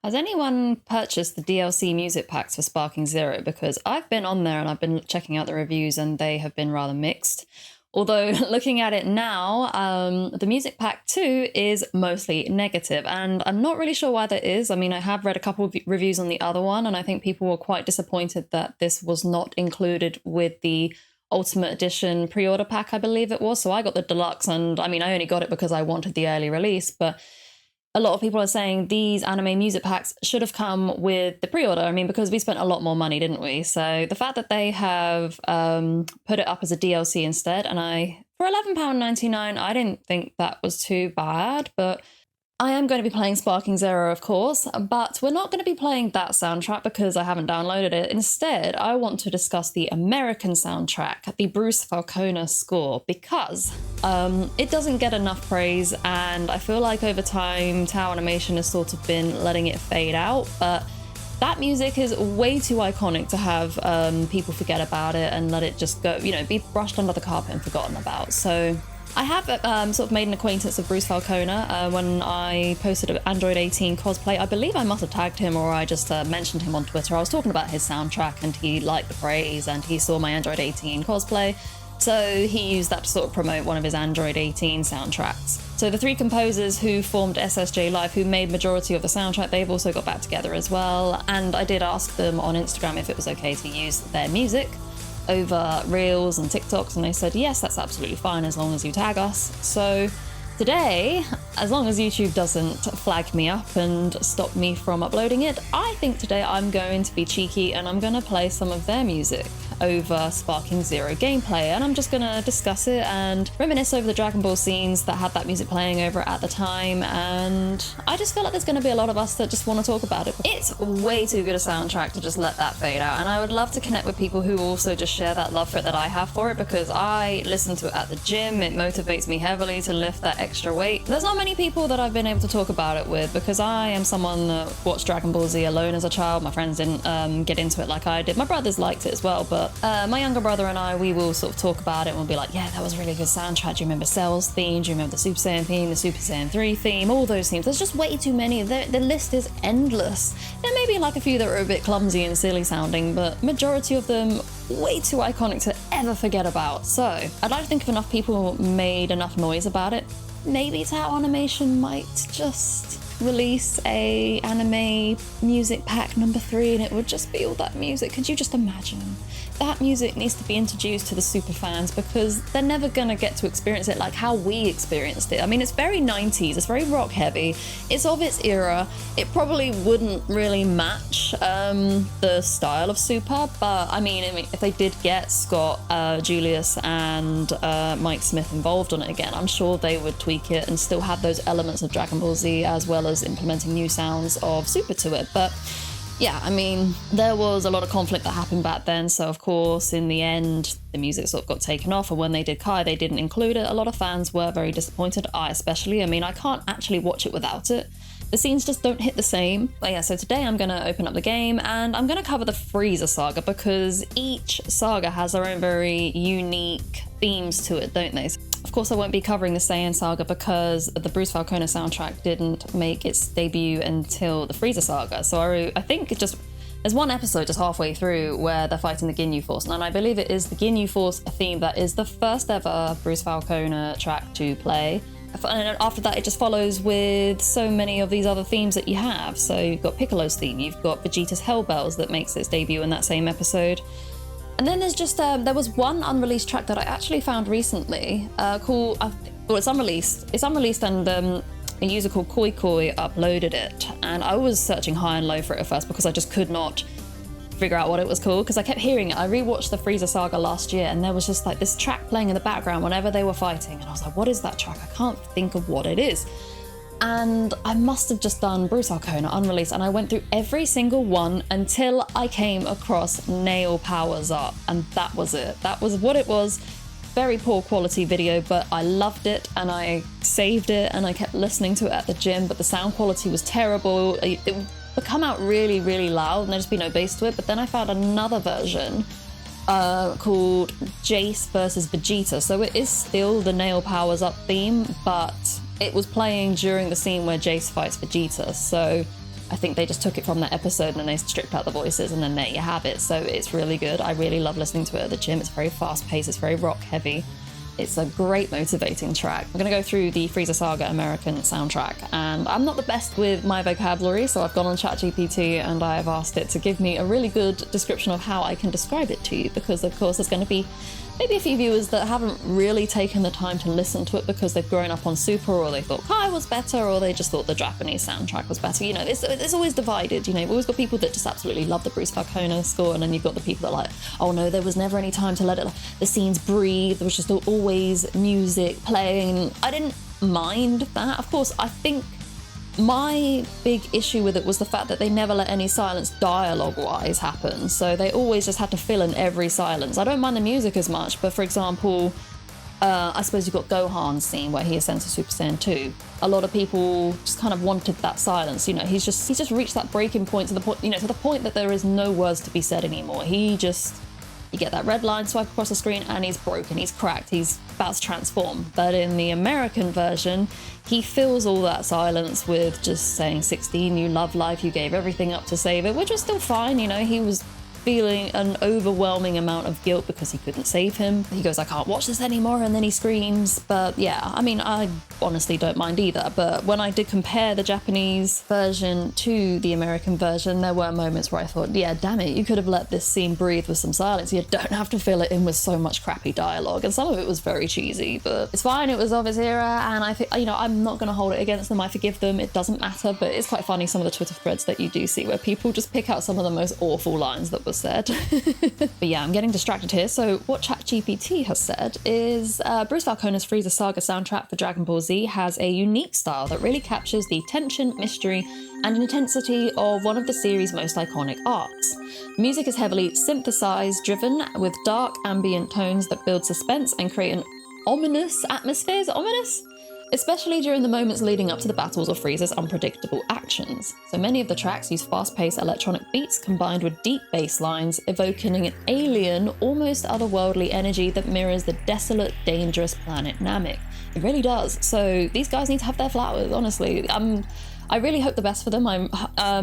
Has anyone purchased the DLC music packs for sparkingzero? Because I've been on there and I've been checking out the reviews and they have been rather mixed. Although looking at it now, the music pack 2 is mostly negative, and I'm not really sure why that is. I mean, I have read a couple of reviews on the other one, and I think people were quite disappointed that this was not included with the Ultimate Edition pre-order pack, I believe it was. So I got the deluxe, and I mean, I only got it because I wanted the early release, but a lot of people are saying these anime music packs should have come with the pre-order. I mean, because we spent a lot more money, didn't we? So the fact that they have put it up as a DLC instead, and for £11.99, I didn't think that was too bad, but I am going to be playing sparkingzero, of course, but we're not going to be playing that soundtrack because I haven't downloaded it. Instead, I want to discuss the American soundtrack, the Bruce Faulconer score, because it doesn't get enough praise, and I feel like over time, Tower Animation has sort of been letting it fade out, but that music is way too iconic to have people forget about it and let it just go, be brushed under the carpet and forgotten about. So I have sort of made an acquaintance of Bruce Faulconer when I posted an Android 18 cosplay. I believe I must have tagged him, or I just mentioned him on Twitter. I was talking about his soundtrack and he liked the praise and he saw my Android 18 cosplay. So he used that to sort of promote one of his Android 18 soundtracks. So the three composers who formed SSJ Live, who made majority of the soundtrack, they've also got back together as well. And I did ask them on Instagram if it was okay to use their music over Reels and TikToks, and they said, yes, that's absolutely fine as long as you tag us. So today, as long as YouTube doesn't flag me up and stop me from uploading it, I think today I'm going to be cheeky and I'm going to play some of their music over sparkingzero gameplay, and I'm just going to discuss it and reminisce over the Dragon Ball scenes that had that music playing over it at the time, and I just feel like there's going to be a lot of us that just want to talk about it. It's way too good a soundtrack to just let that fade out, and I would love to connect with people who also just share that love for it that I have for it, because I listen to it at the gym. It motivates me heavily to lift that extra weight. There's not many people that I've been able to talk about it with, because I am someone that watched Dragon Ball Z alone as a child. My friends didn't get into it like I did. My brothers liked it as well, but my younger brother and I, we will sort of talk about it and we'll be like, yeah, that was a really good soundtrack. Do you remember Cell's theme? Do you remember the Super Saiyan theme, the Super Saiyan 3 theme, all those themes? There's just way too many. The list is endless. There may be like a few that are a bit clumsy and silly sounding, but majority of them way too iconic to ever forget about. So I'd like to think if enough people made enough noise about it, maybe Tower Animation might just release a anime music pack number 3 and it would just be all that music. Could you just imagine? That music needs to be introduced to the super fans, because they're never gonna get to experience it like how we experienced it. I mean, it's very 90s, it's very rock heavy, it's of its era. It probably wouldn't really match the style of Super, but I mean, if they did get Scott, Julius and Mike Smith involved on it again, I'm sure they would tweak it and still have those elements of Dragon Ball Z as well as implementing new sounds of Super to it. But yeah, I mean, there was a lot of conflict that happened back then, so of course, in the end, the music sort of got taken off, and when they did Kai, they didn't include it. A lot of fans were very disappointed, I especially. I mean, I can't actually watch it without it. The scenes just don't hit the same. But yeah, so today I'm going to open up the game, and I'm going to cover the Frieza saga, because each saga has their own very unique themes to it, don't they? Of course, I won't be covering the Saiyan saga because the Bruce Faulconer soundtrack didn't make its debut until the Frieza saga. So I think there's one episode just halfway through where they're fighting the Ginyu Force, and I believe it is the Ginyu Force theme that is the first ever Bruce Faulconer track to play. And after that, it just follows with so many of these other themes that you have. So you've got Piccolo's theme, you've got Vegeta's Hell Bells that makes its debut in that same episode. And then there's just, there was one unreleased track that I actually found recently called, well, it's unreleased. It's unreleased, and a user called Koi Koi uploaded it. And I was searching high and low for it at first because I just could not figure out what it was called, because I kept hearing it. I rewatched the Frieza saga last year, and there was just like this track playing in the background whenever they were fighting. And I was like, what is that track? I can't think of what it is. And I must have just done Bruce Faulconer unreleased, and I went through every single one until I came across Nail Powers Up, and that was it. That was what it was. Very poor quality video, but I loved it, and I saved it, and I kept listening to it at the gym, but the sound quality was terrible. It would come out really, really loud, and there'd just be no bass to it. But then I found another version called Jace versus Vegeta. So it is still the Nail Powers Up theme, but it was playing during the scene where Jace fights Vegeta. So I think they just took it from that episode and then they stripped out the voices, and then there you have it. So it's really good. I really love listening to it at the gym. It's very fast paced, it's very rock heavy. It's a great motivating track. I'm gonna go through the Frieza Saga American soundtrack, and I'm not the best with my vocabulary, so I've gone on ChatGPT and I've asked it to give me a really good description of how I can describe it to you, because of course there's gonna be maybe a few viewers that haven't really taken the time to listen to it because they've grown up on Super, or they thought Kai was better, or they just thought the Japanese soundtrack was better. You know, it's always divided. You know, you've always got people that just absolutely love the Bruce Faulconer score, and then you've got the people that are like, oh no, there was never any time to let the scenes breathe. There was just always music playing. I didn't mind that. Of course, I think my big issue with it was the fact that they never let any silence dialogue-wise happen, so they always just had to fill in every silence. I don't mind the music as much, but for example, I suppose you've got Gohan's scene where he ascends to Super Saiyan 2. A lot of people just kind of wanted that silence. You know, he's just reached that breaking point to the point, you know, to the point that there is no words to be said anymore. You get that red line swipe across the screen and he's broken, he's cracked, he's about to transform. But in the American version, he fills all that silence with just saying 16, you love life, you gave everything up to save it, which was still fine. You know, he was feeling an overwhelming amount of guilt because he couldn't save him. He goes, I can't watch this anymore, and then he screams. But yeah, I mean, I honestly don't mind either. But when I did compare the Japanese version to the American version, there were moments where I thought, yeah, damn it, you could have let this scene breathe with some silence. You don't have to fill it in with so much crappy dialogue. And some of it was very cheesy, but it's fine. It was of his era, and I think, you know, I'm not going to hold it against them. I forgive them. It doesn't matter. But it's quite funny, some of the Twitter threads that you do see where people just pick out some of the most awful lines that were said. But yeah, I'm getting distracted here. So what ChatGPT has said is Bruce Faulconer's Frieza Saga soundtrack for Dragon Ball Z has a unique style that really captures the tension, mystery, and intensity of one of the series' most iconic arcs. Music is heavily synthesized, driven with dark ambient tones that build suspense and create an ominous atmosphere. Is it ominous? Especially during the moments leading up to the battles or Frieza's unpredictable actions. So many of the tracks use fast-paced electronic beats combined with deep bass lines, evoking an alien, almost otherworldly energy that mirrors the desolate, dangerous planet Namek. It really does. So these guys need to have their flowers, honestly. I really hope the best for them.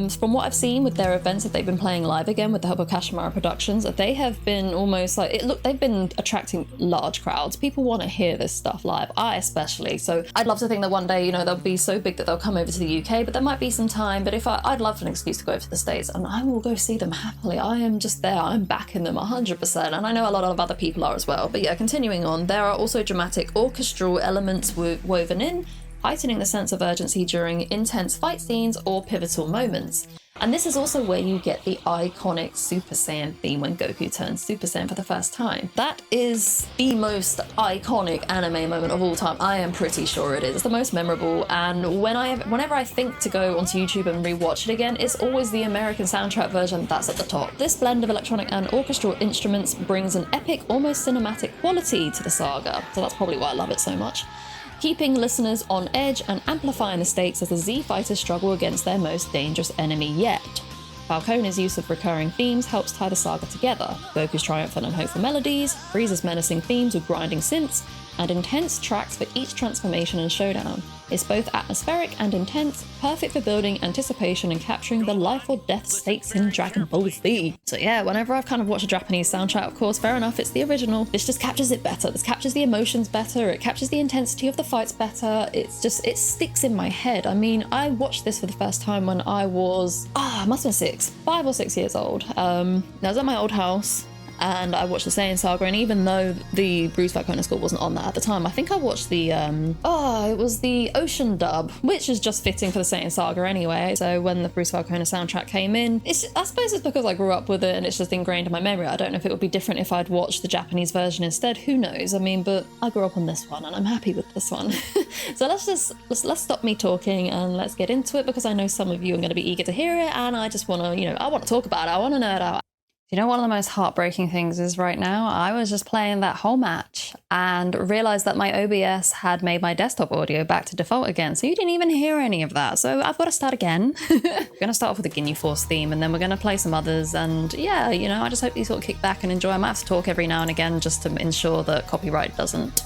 From what I've seen with their events that they've been playing live again with the help of Kashimara Productions, they have been almost like, they've been attracting large crowds. People want to hear this stuff live, I especially. So I'd love to think that one day, you know, they'll be so big that they'll come over to the UK, but there might be some time. But if I'd love an excuse to go over to the States, and I will go see them happily. I am just there, I'm backing them 100%. And I know a lot of other people are as well. But yeah, continuing on, there are also dramatic orchestral elements woven in, heightening the sense of urgency during intense fight scenes or pivotal moments. And this is also where you get the iconic Super Saiyan theme when Goku turns Super Saiyan for the first time. That is the most iconic anime moment of all time. I am pretty sure it is. It's the most memorable, and whenever I think to go onto YouTube and rewatch it again, it's always the American soundtrack version that's at the top. This blend of electronic and orchestral instruments brings an epic, almost cinematic quality to the saga, so that's probably why I love it so much, keeping listeners on edge and amplifying the stakes as the Z fighters struggle against their most dangerous enemy yet. Faulconer's use of recurring themes helps tie the saga together. Goku's triumphant and hopeful melodies, Frieza's menacing themes with grinding synths, and intense tracks for each transformation and showdown. It's both atmospheric and intense, perfect for building anticipation and capturing the life or death stakes in Dragon Ball Z. So yeah, whenever I've kind of watched a Japanese soundtrack, of course, fair enough, it's the original. This just captures it better. This captures the emotions better. It captures the intensity of the fights better. It sticks in my head. I mean, I watched this for the first time when I was, I must have been 5 or 6 years old. I was at my old house, and I watched the Saiyan Saga, and even though the Bruce Faulconer score wasn't on that at the time, I think I watched the, it was the Ocean dub, which is just fitting for the Saiyan Saga anyway. So when the Bruce Faulconer soundtrack came in, I suppose it's because I grew up with it and it's just ingrained in my memory. I don't know if it would be different if I'd watched the Japanese version instead, who knows? I mean, but I grew up on this one and I'm happy with this one. So let's stop me talking and let's get into it, because I know some of you are going to be eager to hear it, and I just want to, I want to talk about it. I want to nerd out. You know, one of the most heartbreaking things is right now, I was just playing that whole match and realized that my OBS had made my desktop audio back to default again. So you didn't even hear any of that. So I've got to start again. We're going to start off with the Ginyu Force theme, and then we're going to play some others. And yeah, I just hope you sort of kick back and enjoy. I might have to talk every now and again just to ensure that copyright doesn't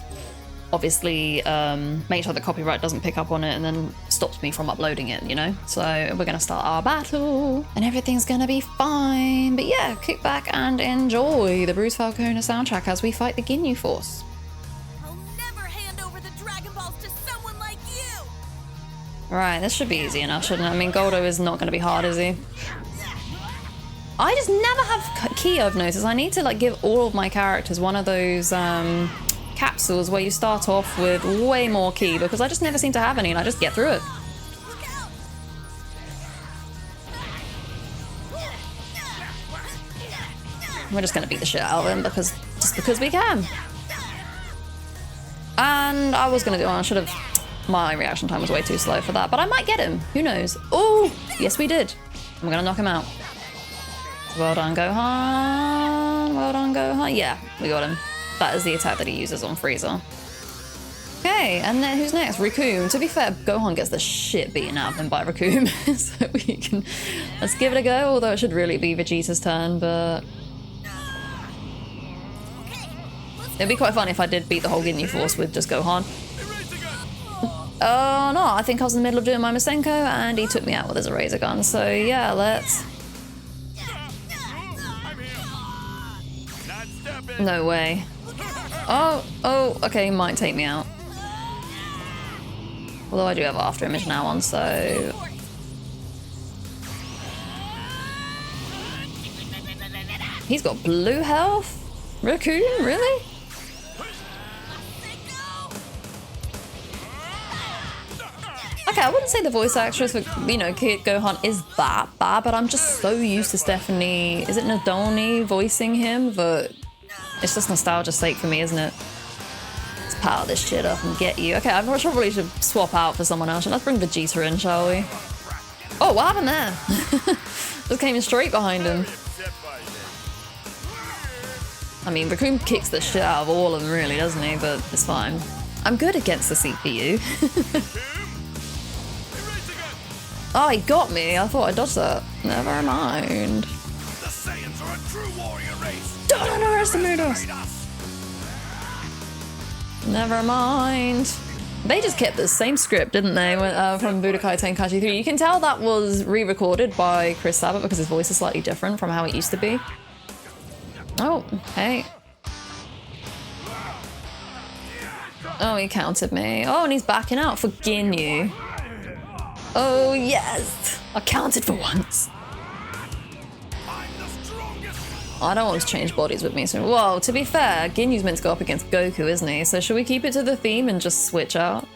obviously make sure the copyright doesn't pick up on it and then stops me from uploading it, you know? So we're gonna start our battle and everything's gonna be fine. But yeah, kick back and enjoy the Bruce Faulconer soundtrack as we fight the Ginyu Force. I'll never hand over the Dragon Balls to someone like you! Right, this should be easy enough, shouldn't it? I mean, Goldo is not gonna be hard, is he? I just never have key, I've noticed. I need to like give all of my characters one of those capsules where you start off with way more key, because I just never seem to have any and I just get through it. Look out! We're just gonna beat the shit out of him because we can. And I was gonna do, I should have, my reaction time was way too slow for that, but I might get him, who knows? Oh, yes we did. I'm gonna knock him out. Well done, Gohan. Well done, Gohan. Yeah, we got him. That is the attack that he uses on Frieza. Okay, and then who's next? Recoome. To be fair, Gohan gets the shit beaten out of him by Recoome. So we can... Let's give it a go, although it should really be Vegeta's turn, but... It'd be quite fun if I did beat the whole Ginyu Force with just Gohan. Oh no, I think I was in the middle of doing my Masenko and he took me out with his Eraser gun. So yeah, let's... No way. Oh, okay, he might take me out. Although I do have after image now on, so... He's got blue health? Raccoon, really? Okay, I wouldn't say the voice actress for, you know, Kid Gohan is that bad, but I'm just so used to Stephanie, is it Nadolny voicing him, that it's just nostalgia's sake for me, isn't it? Let's power this shit up and get you. Okay, I probably should swap out for someone else. Let's bring Vegeta in, shall we? Oh, what happened there? Just came in straight behind him. I mean, Recoome kicks the shit out of all of them, really, doesn't he? But it's fine. I'm good against the CPU. Oh, he got me. I thought I dodged that. Never mind. The Saiyans are a true warrior race. Don't underestimate us. Never mind. They just kept the same script, didn't they, from Budokai Tenkaichi 3. You can tell that was re-recorded by Chris Sabat because his voice is slightly different from how it used to be. Oh, hey. Oh, he countered me. Oh, and he's backing out for Ginyu. Oh, yes! I counted for once. I don't want to change bodies with me, so... Whoa, to be fair, Ginyu's meant to go up against Goku, isn't he? So should we keep it to the theme and just switch out?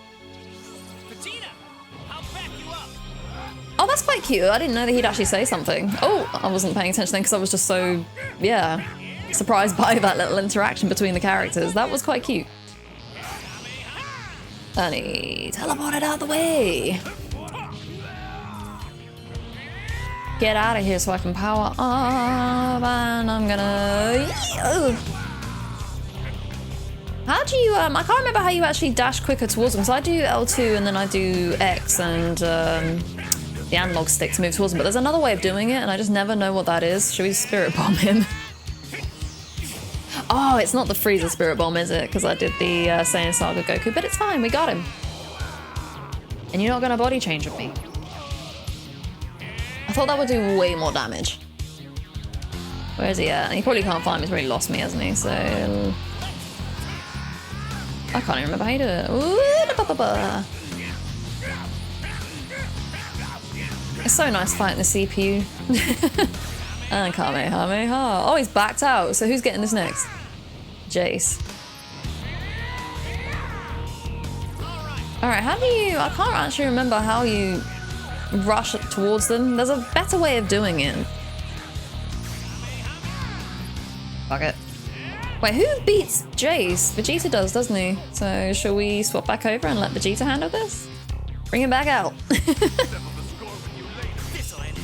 Oh, that's quite cute. I didn't know that he'd actually say something. Oh, I wasn't paying attention then because I was just so, yeah, surprised by that little interaction between the characters. That was quite cute. And he teleported out the way. Get out of here so I can power up, and I'm gonna... How do you, I can't remember how you actually dash quicker towards them, so I do L2 and then I do X and the analog stick to move towards them, but there's another way of doing it and I just never know what that is. Should we Spirit Bomb him? Oh, it's not the Frieza Spirit Bomb, is it? Because I did the Saiyan Saga Goku, but it's fine, we got him. And you're not gonna body change with me. I thought that would do way more damage. Where is he at? He probably can't find me, he's really lost me, hasn't he? So... I can't even remember how you do it. Ooh, it's so nice fighting the CPU. And Kamehameha. Oh, he's backed out. So who's getting this next? Jace. Alright, how do you... I can't actually remember how you rush towards them. There's a better way of doing it. Fuck it. Wait, who beats Jace? Vegeta does, doesn't he? So shall we swap back over and let Vegeta handle this? Bring him back out.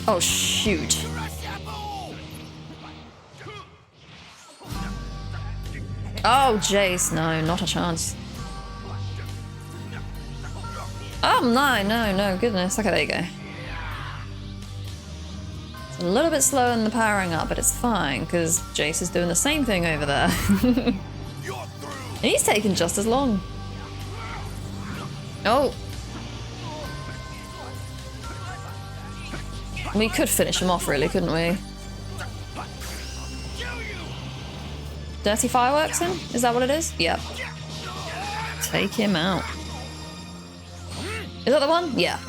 Oh, shoot. Oh, Jace, no, not a chance. Oh, no, goodness. Okay, there you go. It's a little bit slow in the powering up, but it's fine, because Jace is doing the same thing over there. And he's taking just as long. Oh! We could finish him off, really, couldn't we? Dirty fireworks him? Is that what it is? Yep. Take him out. Is that the one? Yeah.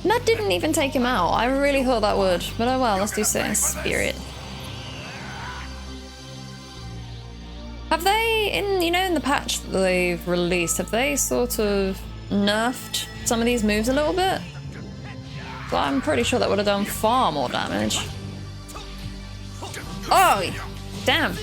That didn't even take him out. I really thought that would. But oh well, let's do Spirit. Have they, in the patch that they've released, have they sort of nerfed some of these moves a little bit? So I'm pretty sure that would have done far more damage. Oh, damn.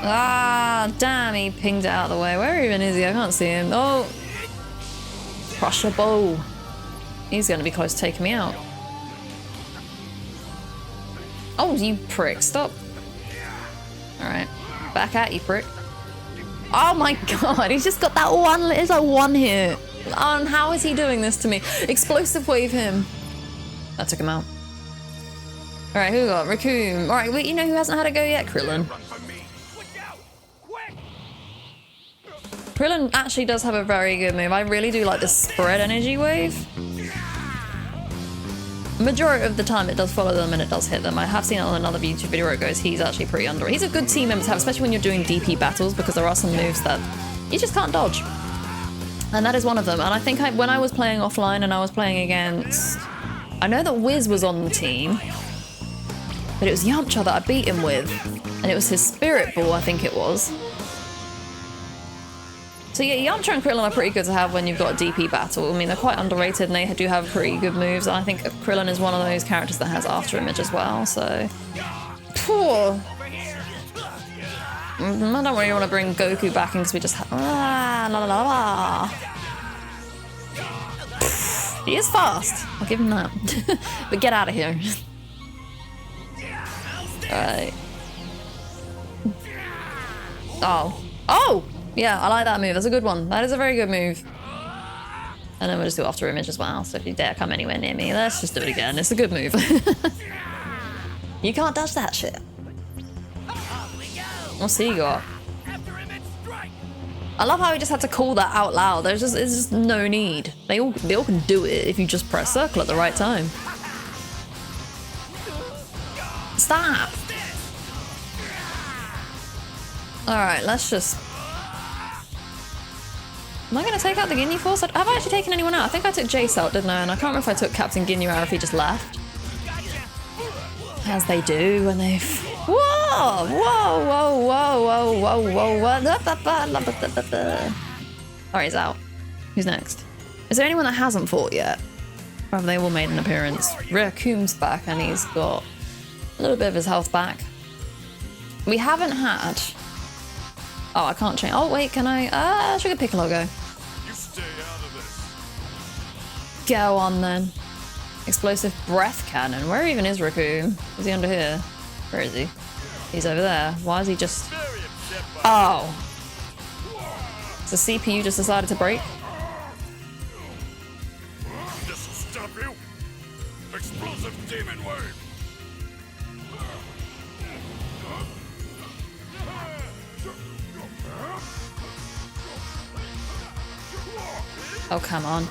Ah, damn, he pinged it out of the way. Where even is he? I can't see him. Oh. Crushable. He's going to be close to taking me out. Oh, you prick. Stop. Alright. Back at you, prick. Oh my god, he's just got that one. It's like one hit. And how is he doing this to me? Explosive wave him. That took him out. Alright, who we got? Raccoon. Alright, wait, you know who hasn't had a go yet? Krillin. Krillin actually does have a very good move. I really do like the spread energy wave. Majority of the time it does follow them and it does hit them. I have seen it on another YouTube video where it goes, he's actually pretty under. He's a good team member to have, especially when you're doing DP battles, because there are some moves that you just can't dodge. And that is one of them. And I think when I was playing offline and I was playing against... I know that Wiz was on the team, but it was Yamcha that I beat him with. And it was his Spirit Ball, I think it was. So yeah, Yamcha and Krillin are pretty good to have when you've got a DP battle. I mean, they're quite underrated and they do have pretty good moves. And I think Krillin is one of those characters that has After Image as well, so... Poor. I don't really want to bring Goku back in because we just have... La, la, la, la. He is fast. I'll give him that. But get out of here. Alright. Oh. Oh! Yeah, I like that move. That's a good one. That is a very good move. And then we'll just do After Image as well. So if you dare come anywhere near me, let's just do it again. It's a good move. You can't dodge that shit. What's he got? I love how he just had to call that out loud. It's just no need. They all can do it if you just press circle at the right time. Stop. All right, let's just. Am I going to take out the Ginyu Force? Have I actually taken anyone out? I think I took Jace out, didn't I? And I can't remember if I took Captain Ginyu out or if he just left. As they do when they've... Whoa! Whoa, whoa, whoa, whoa, whoa, whoa. Alright, he's out. Who's next? Is there anyone that hasn't fought yet? Or have they all made an appearance? Raccoon's back and he's got a little bit of his health back. We haven't had... Oh, I can't change. Oh, wait, can I... Sugar Piccolo go. Go on, then. Explosive Breath Cannon. Where even is Raccoon? Is he under here? Where is he? He's over there. Why is he just... Oh. So CPU just decided to break? This'll stop you. Explosive demon wave. Oh, come on.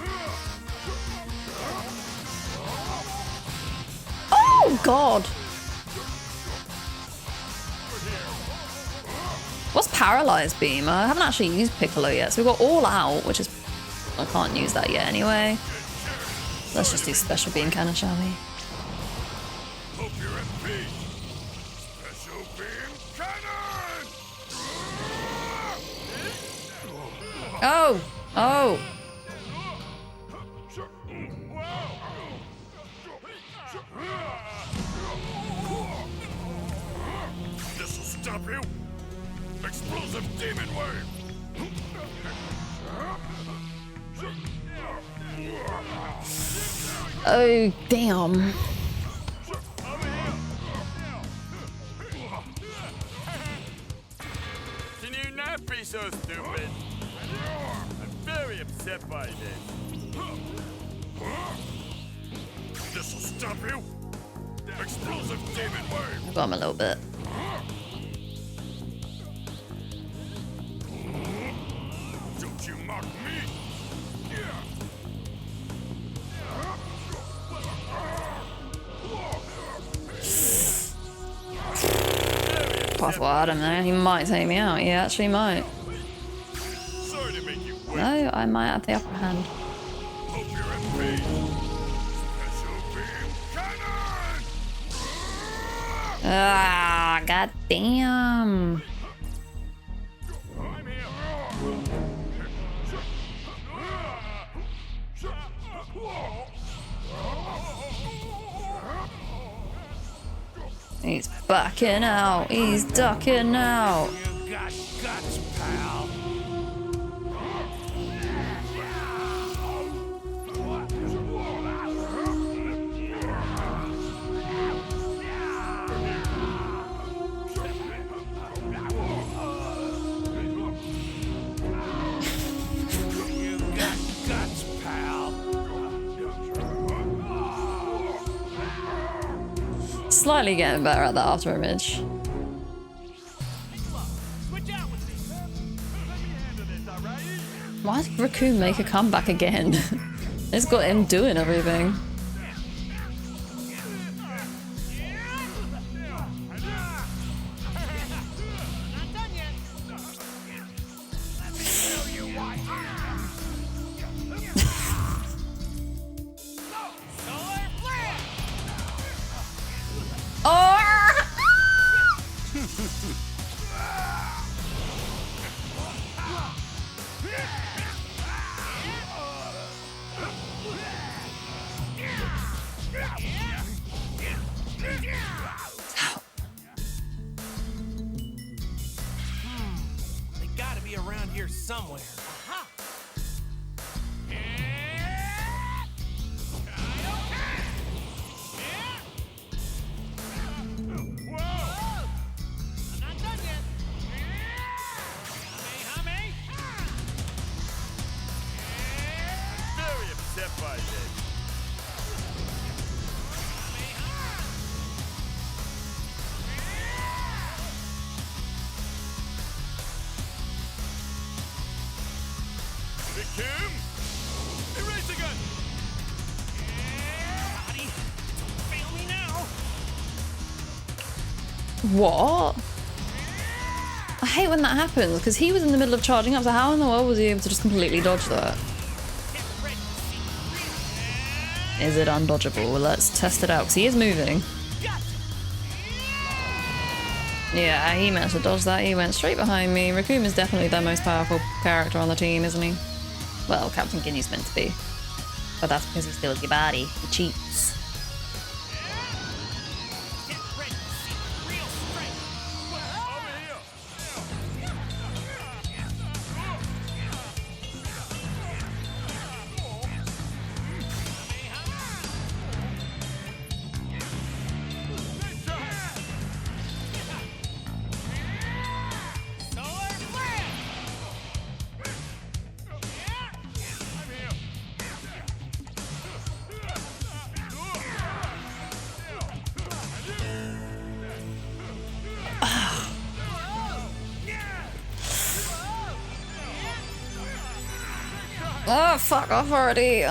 Oh, God. What's Paralyzed Beam? I haven't actually used Piccolo yet, so we've got All Out, which is... I can't use that yet anyway. Let's just do Special Beam Cannon, shall we? Hope you're in peace. Special beam cannon. Oh! Oh! This'll stop you. Explosive demon wave. Oh, damn. Can you not be so stupid? I'm very upset by this. This'll stop you. Explosive demon wave. I've got him a little bit. mock me. Possible, I don't know. He might take me out. He actually might. Sorry to make you wait. No, I might have the upper hand. Hope you're at peace. Special beam cannon! Ah, goddamn. I'm here. He's backing out. He's ducking out. You got guts, pal. You got guts, pal. Slightly getting better at that after image. Switch out with me. Let me handle this, alright? Why did Raccoon make a comeback again? It's got him doing everything. They gotta be around here somewhere. Aha! Whoa! I'm not done yet. Hummy, Very upset by this. Big Kim! Eraser gun! Buddy, don't fail me now. What? I hate when that happens because he was in the middle of charging up, so how in the world was he able to just completely dodge that? Get ready to see real. Is it undodgeable? Well, let's test it out because he is moving. Gotcha. Yeah, he managed to dodge that. He went straight behind me. Raccoon is definitely the most powerful character on the team, isn't he? Well, Captain Ginyu's meant to be. But that's because he steals your body. He cheats. Get ready to see real strength. Over here! Solar flare. Oh, fuck off already.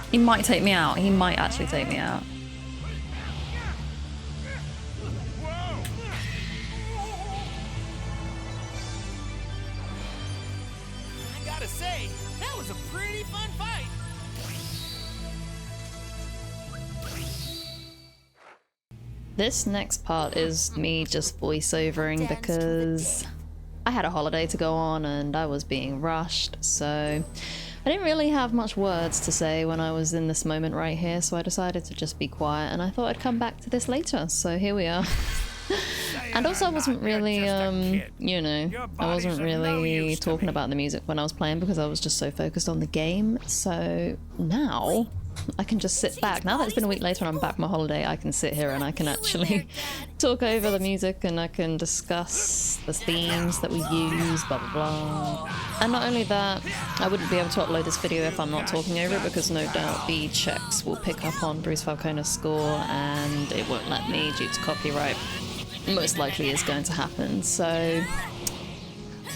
He might take me out. He might actually take me out. I gotta say, that was a pretty fun fight. This next part is me just voiceovering because I had a holiday to go on and I was being rushed, so I didn't really have much words to say when I was in this moment right here, so I decided to just be quiet and I thought I'd come back to this later, so here we are. And also I wasn't really, you know, I wasn't really talking about the music when I was playing because I was just so focused on the game, so now I can just sit back. Now that it's been a week later and I'm back from my holiday, I can sit here and I can actually talk over the music and I can discuss the themes that we use, blah blah blah. And not only that, I wouldn't be able to upload this video if I'm not talking over it because no doubt the checks will pick up on Bruce Faulconer's score and it won't let me due to copyright. Most likely is going to happen, so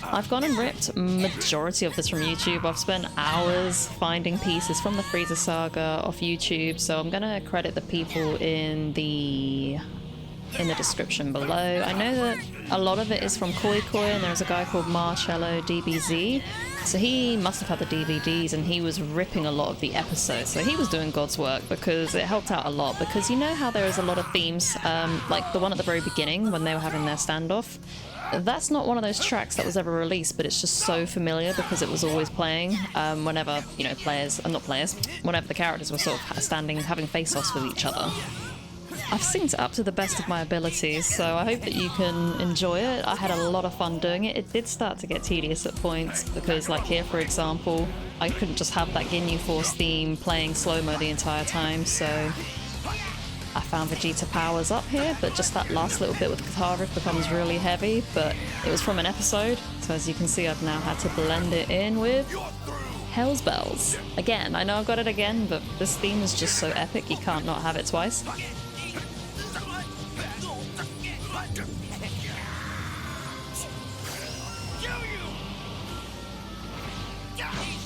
I've gone and ripped majority of this from YouTube. I've spent hours finding pieces from the Frieza saga off YouTube, so I'm gonna credit the people in the description below. I know that a lot of it is from Koi Koi, and there's a guy called Marcello DBZ, so he must have had the DVDs and he was ripping a lot of the episodes, so he was doing God's work because it helped out a lot. Because you know how there is a lot of themes, like the one at the very beginning when they were having their standoff, that's not one of those tracks that was ever released, but it's just so familiar because it was always playing whenever, you know, whenever the characters were sort of having face-offs with each other. I've synced it up to the best of my abilities, so I hope that you can enjoy it. I had a lot of fun doing it. It did start to get tedious at points because, like here for example, I couldn't just have that Ginyu Force theme playing slow-mo the entire time, so I found Vegeta powers up here, but just that last little bit with the guitar riff becomes really heavy, but it was from an episode, so as you can see I've now had to blend it in with Hell's Bells. Again, I know I've got it again, but this theme is just so epic you can't not have it twice.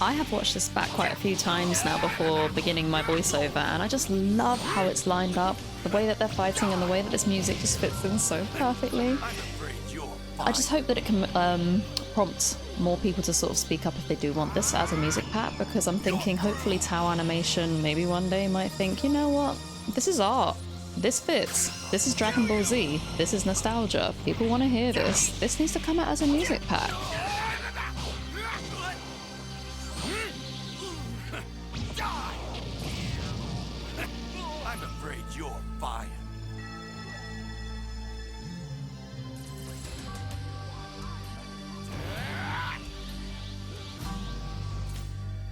I have watched this back quite a few times now before beginning my voiceover, and I just love how it's lined up, the way that they're fighting and the way that this music just fits in so perfectly. I just hope that it can prompt more people to sort of speak up if they do want this as a music pack, because I'm thinking hopefully Tau Animation maybe one day might think, you know what, this is art. This fits. This is Dragon Ball Z. This is nostalgia. People want to hear this. This needs to come out as a music pack. I'm afraid you're fire.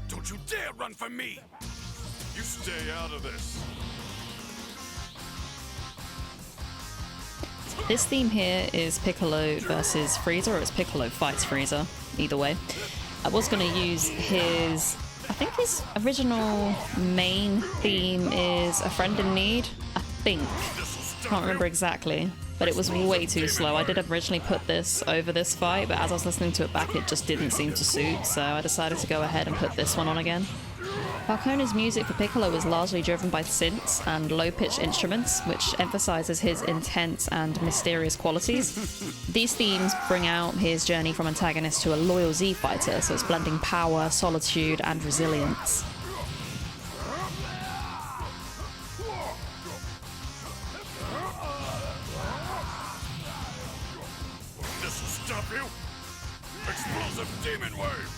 Don't you dare run from me! You stay out of this. This theme here is Piccolo versus Frieza, or it's Piccolo fights Frieza, either way. I was going to use his, I think his original main theme is A Friend in Need, I think. Can't remember exactly, but it was way too slow. I did originally put this over this fight, but as I was listening to it back, it just didn't seem to suit, so I decided to go ahead and put this one on again. Faulconer's music for Piccolo was largely driven by synths and low-pitched instruments, which emphasizes his intense and mysterious qualities. These themes bring out his journey from antagonist to a loyal Z fighter, so it's blending power, solitude, and resilience. This'll stop you! Explosive demon wave!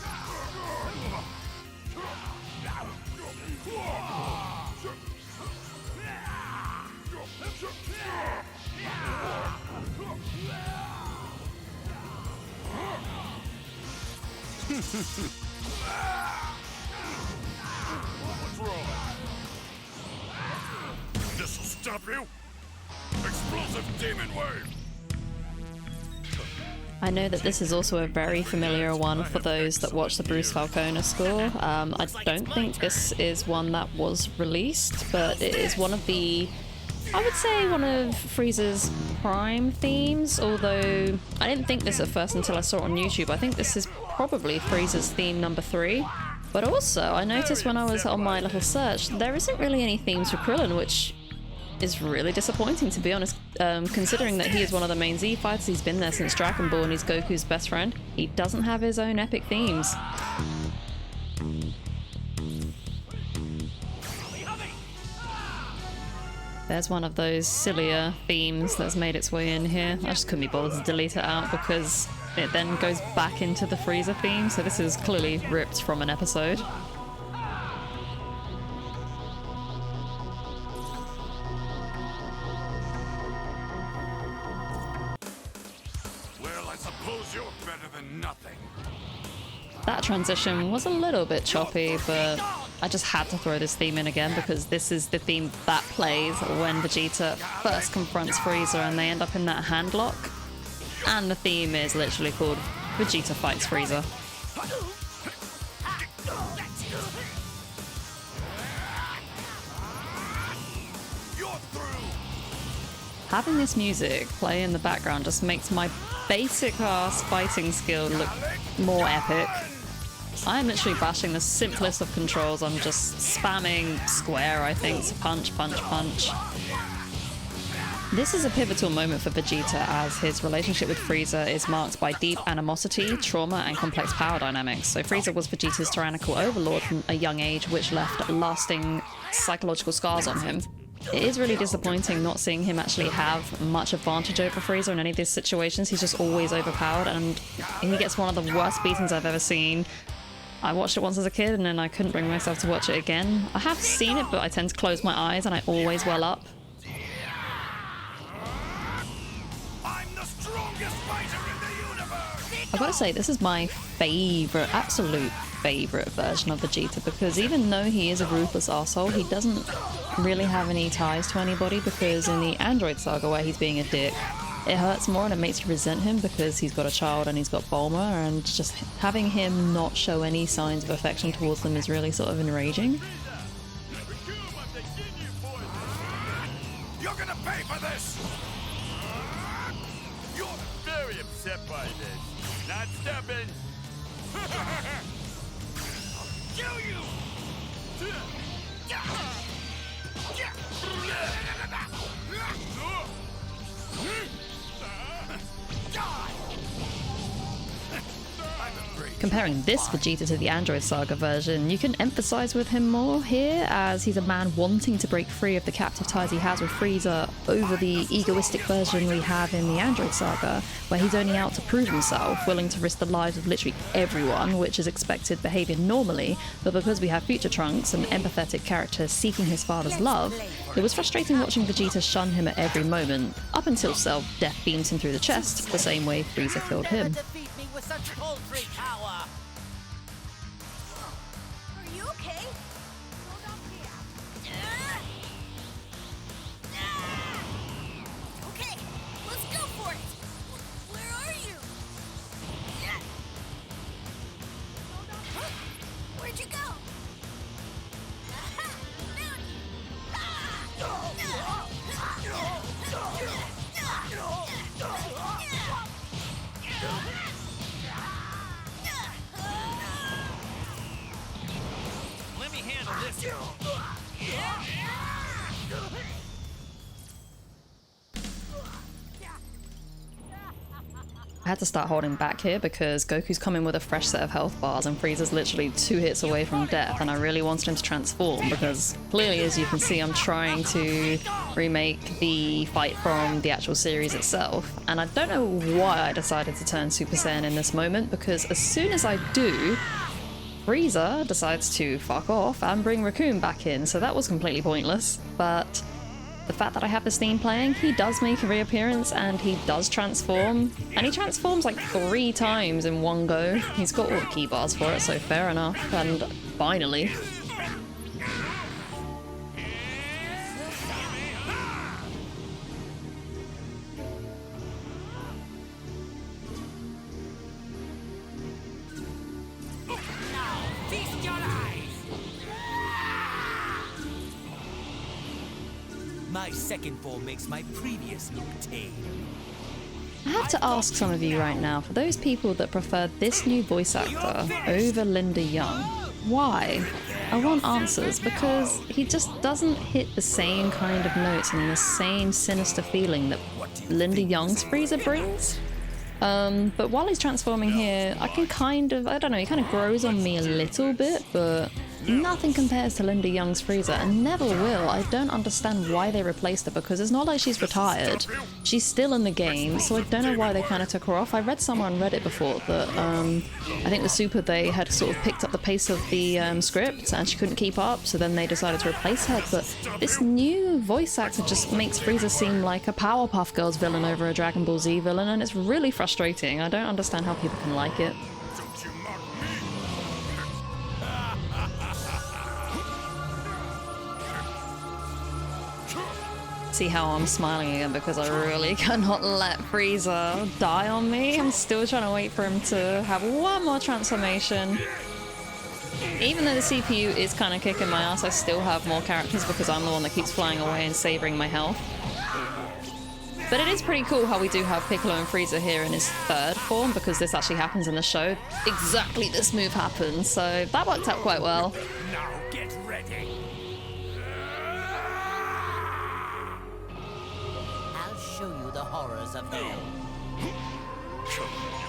What's wrong? This'll stop you! Explosive demon wave! I know that this is also a very familiar one for those that watch the Bruce Faulconer score. I don't think this is one that was released, but it is one of the, I would say one of Frieza's prime themes, although I didn't think this at first until I saw it on YouTube. I think this is probably Frieza's theme number 3. But also, I noticed when I was on my little search, there isn't really any themes for Krillin, which is really disappointing, to be honest, considering that he is one of the main Z fighters. He's been there since Dragon Ball and he's Goku's best friend. He doesn't have his own epic themes. There's one of those sillier themes that's made its way in here. I just couldn't be bothered to delete it out because it then goes back into the Frieza theme, so this is clearly ripped from an episode. Well, I suppose you're better than nothing. That transition was a little bit choppy, but I just had to throw this theme in again because this is the theme that plays when Vegeta first confronts Frieza and they end up in that handlock. And the theme is literally called Vegeta Fights Frieza. You're through. having this music play in the background just makes my basic ass fighting skill look more epic. I'm literally bashing the simplest of controls. I'm just spamming square, I think, so punch, punch, punch. This is a pivotal moment for Vegeta as his relationship with Frieza is marked by deep animosity, trauma, and complex power dynamics. So Frieza was Vegeta's tyrannical overlord from a young age, which left lasting psychological scars on him. It is really disappointing not seeing him actually have much advantage over Frieza in any of these situations. He's just always overpowered, and he gets one of the worst beatings I've ever seen. I watched it once as a kid and then I couldn't bring myself to watch it again. I have seen it, but I tend to close my eyes and I always well up. I'm the strongest fighter in the universe! I've got to say, this is my favourite, absolute favourite version of Vegeta, because even though he is a ruthless arsehole, he doesn't really have any ties to anybody, because in the Android saga where he's being a dick, it hurts more and it makes you resent him because he's got a child and he's got Bulma, and just having him not show any signs of affection towards them is really sort of enraging. You're gonna pay for this! You're very upset by this. Not stepping. I'll kill you! Comparing this Vegeta to the Android Saga version, you can emphasize with him more here, as he's a man wanting to break free of the captive ties he has with Frieza over the egoistic version we have in the Android Saga, where he's only out to prove himself, willing to risk the lives of literally everyone, which is expected behavior normally, but because we have Future Trunks, an empathetic character seeking his father's love, it was frustrating watching Vegeta shun him at every moment, up until Cell death beams him through the chest, the same way Frieza killed him. Defeat me with such paltry power! Are you okay? Hold on here. Okay, let's go for it. Where are you? Huh? Where'd you go? Aha! Found you! Let me handle this. I had to start holding back here because Goku's coming with a fresh set of health bars and Frieza's literally 2 hits away from death, and I really wanted him to transform because clearly, as you can see, I'm trying to remake the fight from the actual series itself, and I don't know why I decided to turn Super Saiyan in this moment, because as soon as I do, Frieza decides to fuck off and bring Raccoon back in, so that was completely pointless. But the fact that I have this theme playing, he does make a reappearance and he does transform, and he transforms like 3 times in one go. He's got all the key bars for it, so fair enough. And finally, Feast your eyes! My second form makes my previous look tame. I have to ask some of you right now, for those people that prefer this new voice actor over Linda Young, why? I want answers, because he just doesn't hit the same kind of notes and the same sinister feeling that Linda Young's Frieza brings. But while he's transforming here, I can kind of, I don't know, he kind of grows on me a little bit, but nothing compares to Linda Young's Frieza, and never will. I don't understand why they replaced her, because it's not like she's retired. She's still in the game, so I don't know why they kind of took her off. I read somewhere on Reddit before that I think the Super, they had sort of picked up the pace of the script and she couldn't keep up, so then they decided to replace her. But this new voice actor just makes Frieza seem like a Powerpuff Girls villain over a Dragon Ball Z villain, and it's really frustrating. I don't understand how people can like it. Don't you mock me! See how I'm smiling again, because I really cannot let Frieza die on me. I'm still trying to wait for him to have one more transformation. Even though the CPU is kind of kicking my ass, I still have more characters because I'm the one that keeps flying away and saving my health. But it is pretty cool how we do have Piccolo and Frieza here in his third form, because this actually happens in the show. Exactly this move happens, so that worked out quite well. Now get ready. I'll show you the horrors of hell. You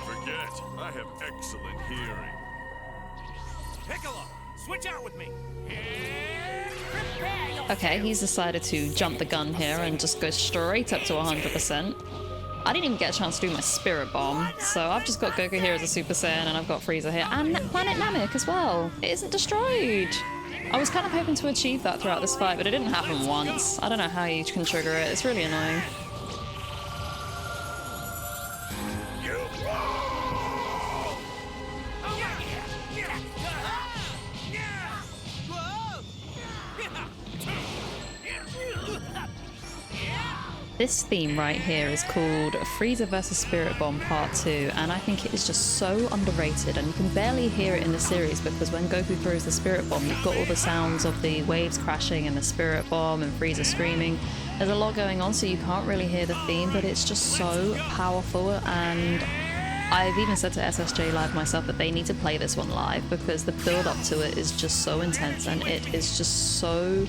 forget, I have excellent hearing. Piccolo, switch out with me. Okay, he's decided to jump the gun here and just go straight up to 100%. I didn't even get a chance to do my Spirit Bomb, so I've just got Goku here as a Super Saiyan, and I've got Frieza here, and Planet Namek as well. It isn't destroyed. I was kind of hoping to achieve that throughout this fight, but it didn't happen once. I don't know how you can trigger it. It's really annoying. This theme right here is called Frieza vs. Spirit Bomb Part 2, and I think it is just so underrated, and you can barely hear it in the series because when Goku throws the Spirit Bomb, you've got all the sounds of the waves crashing and the Spirit Bomb and Frieza screaming. There's a lot going on, so you can't really hear the theme, but it's just so powerful, and I've even said to SSJ Live myself that they need to play this one live because the build up to it is just so intense, and it is just so...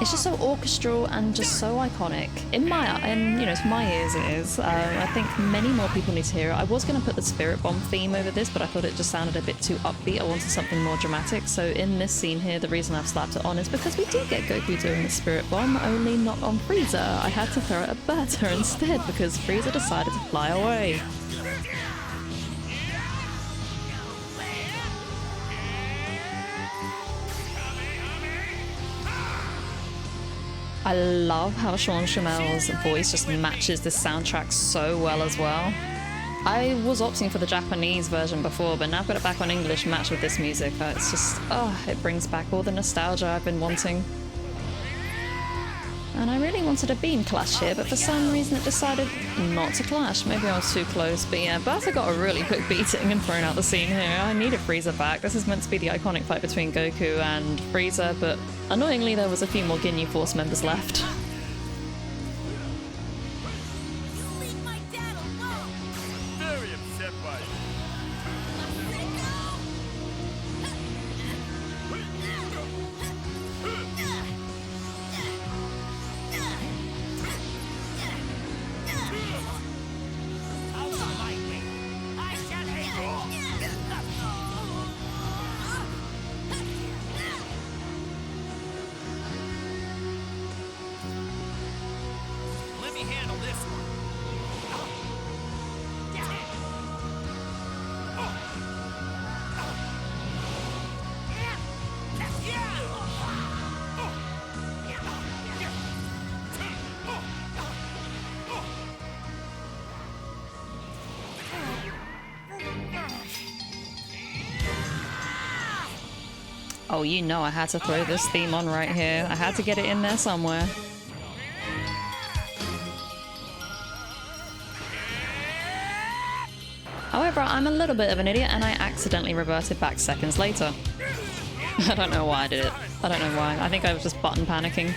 It's just so orchestral and just so iconic. To my ears it is. I think many more people need to hear it. I was going to put the Spirit Bomb theme over this, but I thought it just sounded a bit too upbeat. I wanted something more dramatic. So in this scene here, the reason I've slapped it on is because we do get Goku doing the Spirit Bomb, only not on Frieza. I had to throw it at Berta instead because Frieza decided to fly away. I love how Sean Shammel's voice just matches the soundtrack so well as well. I was opting for the Japanese version before, but now I've got it back on English matched with this music. It's just, it brings back all the nostalgia I've been wanting. And I really wanted a beam clash here, but for some reason it decided not to clash. Maybe I was too close, but yeah, Berta got a really quick beating and thrown out the scene here. I needed Frieza back. This is meant to be the iconic fight between Goku and Frieza, but annoyingly there was a few more Ginyu Force members left. You leave my dad alone! Very upset by this. Let me handle this one. Oh, you know I had to throw this theme on right here. I had to get it in there somewhere. However, I'm a little bit of an idiot and I accidentally reverted back seconds later. I don't know why I did it. I don't know why. I think I was just button panicking.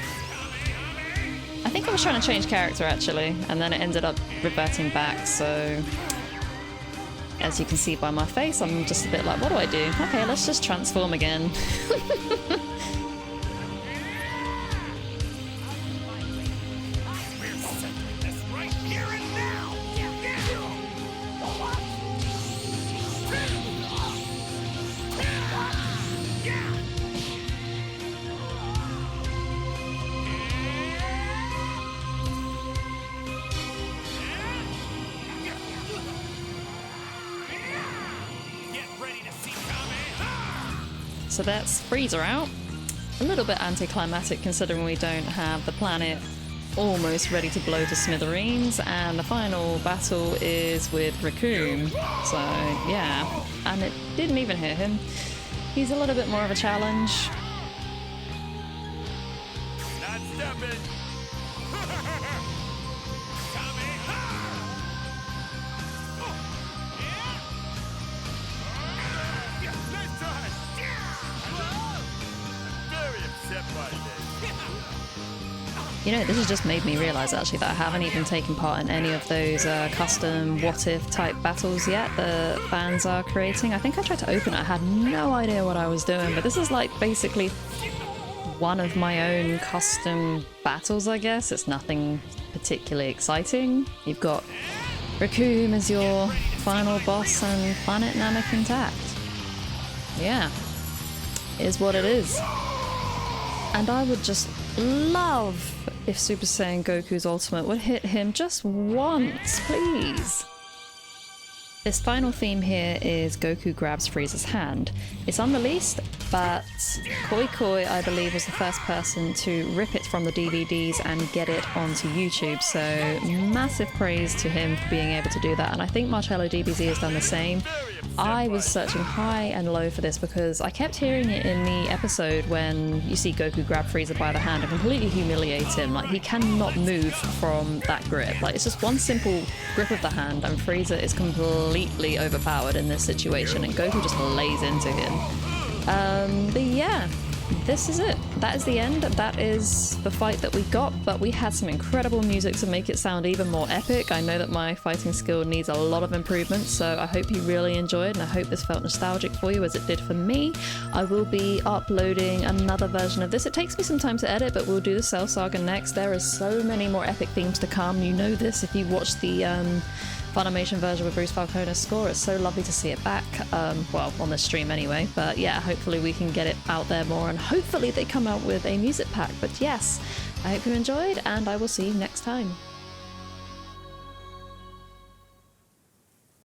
I think I was trying to change character actually, and then it ended up reverting back, so... As you can see by my face, I'm just a bit like, what do I do? Okay, let's just transform again. So that's Frieza out. A little bit anticlimactic considering we don't have the planet almost ready to blow to smithereens, and the final battle is with Raccoon. So yeah, and it didn't even hit him. He's a little bit more of a challenge. Not stepping. Nice try. Very upset by this. You know, this has just made me realize actually that I haven't even taken part in any of those custom what if type battles yet the fans are creating. I think I tried to open it, I had no idea what I was doing, but this is like basically one of my own custom battles, I guess. It's nothing particularly exciting. You've got Raccoon as your final boss and Planet Namek intact. Yeah, is what it is. And I would just love if Super Saiyan Goku's ultimate would hit him just once, please. This final theme here is Goku grabs Frieza's hand. It's unreleased, but Koi Koi, I believe, was the first person to rip it from the DVDs and get it onto YouTube, so massive praise to him for being able to do that, and I think Marcello DBZ has done the same. I was searching high and low for this because I kept hearing it in the episode when you see Goku grab Frieza by the hand and completely humiliate him. Like, he cannot move from that grip. Like, it's just one simple grip of the hand and Frieza is completely overpowered in this situation and Goku just lays into him. But yeah, this is it. That is the end. That is the fight that we got, but we had some incredible music to make it sound even more epic. I know that my fighting skill needs a lot of improvement, so I hope you really enjoyed and I hope this felt nostalgic for you as it did for me. I will be uploading another version of this. It takes me some time to edit, but we'll do the Cell Saga next. There is so many more epic themes to come. You know this if you watch the Funimation version with Bruce Faulconer's score. It's so lovely to see it back, well, on this stream anyway, but yeah, hopefully we can get it out there more and hopefully they come out with a music pack. But yes, I hope you enjoyed and I will see you next time.